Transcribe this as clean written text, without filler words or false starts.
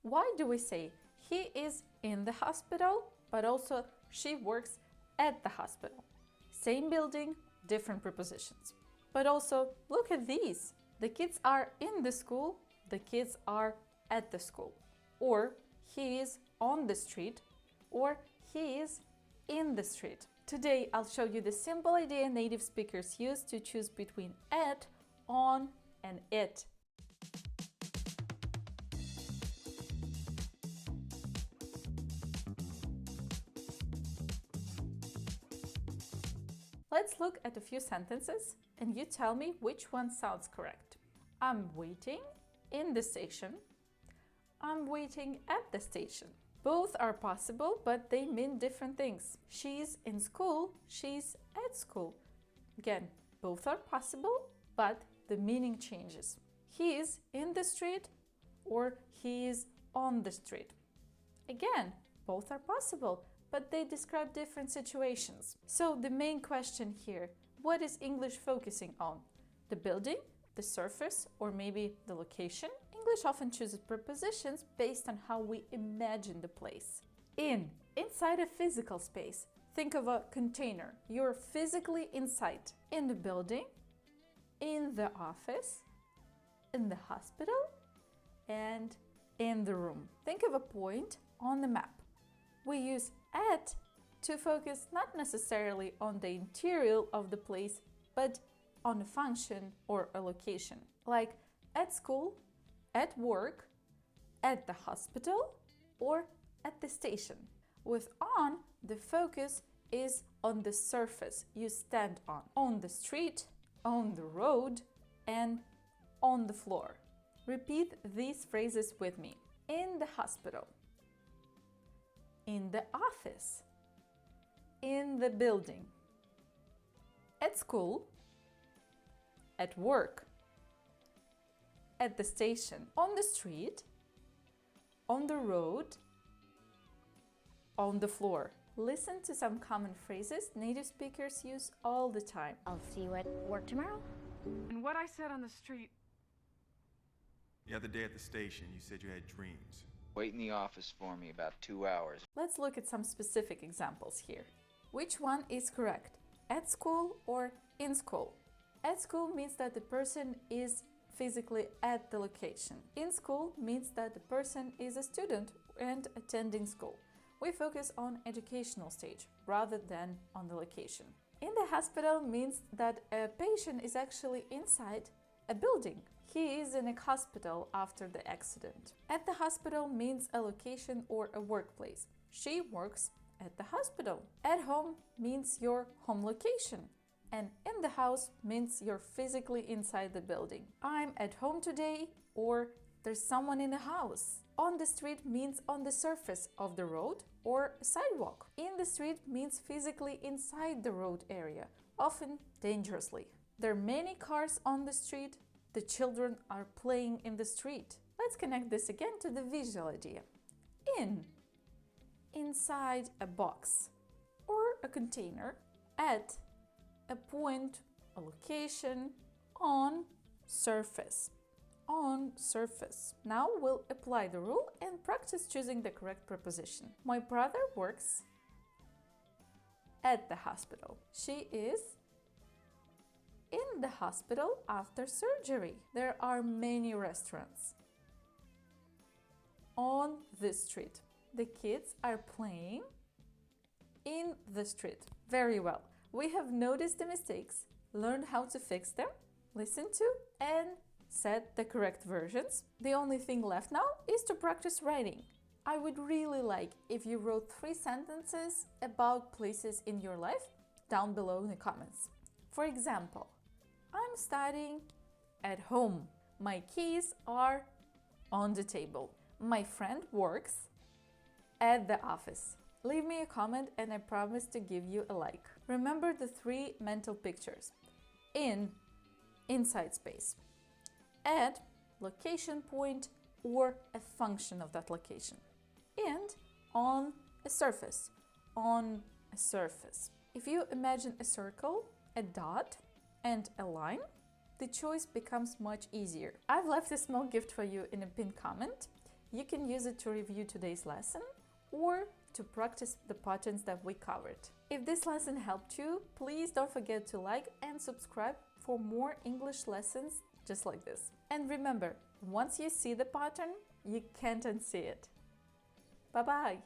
Why do we say he is in the hospital, but also she works at the hospital? Same building, different prepositions. But also, look at these. The kids are in the school, the kids are at the school. Or he is on the street, or he is in the street. Today, I'll show you the simple idea native speakers use to choose between at, on, and it. Let's look at a few sentences and you tell me which one sounds correct. I'm waiting in the station. I'm waiting at the station. Both are possible, but they mean different things. She's in school, she's at school. Again, both are possible, but the meaning changes. He is in the street or he is on the street. Again, both are possible, but they describe different situations. So the main question here, what is English focusing on? The building, the surface, or maybe the location? English often chooses prepositions based on how we imagine the place. Inside a physical space. Think of a container. You're physically inside. In the building, in the office, in the hospital, and in the room. Think of a point on the map. We use at to focus not necessarily on the interior of the place, but on a function or a location, like at school, at work, at the hospital, or at the station. With on, the focus is on the surface you stand on the street, on the road, and on the floor. Repeat these phrases with me. In the hospital, in the office, in the building, at school, at work, at the station, on the street, on the road, on the floor. Listen to some common phrases native speakers use all the time. I'll see you at work tomorrow. And what I said on the street. The other day at the station, you said you had dreams. Wait in the office for me about 2 hours. Let's look at some specific examples here. Which one is correct? At school or in school? At school means that the person is physically at the location. In school means that the person is a student and attending school. We focus on educational stage rather than on the location. In the hospital means that a patient is actually inside a building. He is in a hospital after the accident. At the hospital means a location or a workplace. She works at the hospital. At home means your home location. And in the house means you're physically inside the building. I'm at home today, or there's someone in the house. On the street means on the surface of the road or a sidewalk. In the street means physically inside the road area, often dangerously. There are many cars on the street. The children are playing in the street. Let's connect this again to the visual idea. Inside a box or a container. At a point, a location. On surface. On surface. Now we'll apply the rule and practice choosing the correct preposition. My brother works at the hospital. She is in the hospital after surgery. There are many restaurants. On the street. The kids are playing in the street. Very well. We have noticed the mistakes, learned how to fix them, listened to, and said the correct versions. The only thing left now is to practice writing. I would really like if you wrote 3 sentences about places in your life down below in the comments. For example, I'm studying at home. My keys are on the table. My friend works at the office. Leave me a comment and I promise to give you a like. Remember the 3 mental pictures. Inside space. At, location point or a function of that location. And on a surface. On a surface. If you imagine a circle, a dot, and a line, the choice becomes much easier. I've left a small gift for you in a pinned comment. You can use it to review today's lesson or to practice the patterns that we covered. If this lesson helped you, please don't forget to like and subscribe for more English lessons just like this. And remember, once you see the pattern, you can't unsee it. Bye-bye!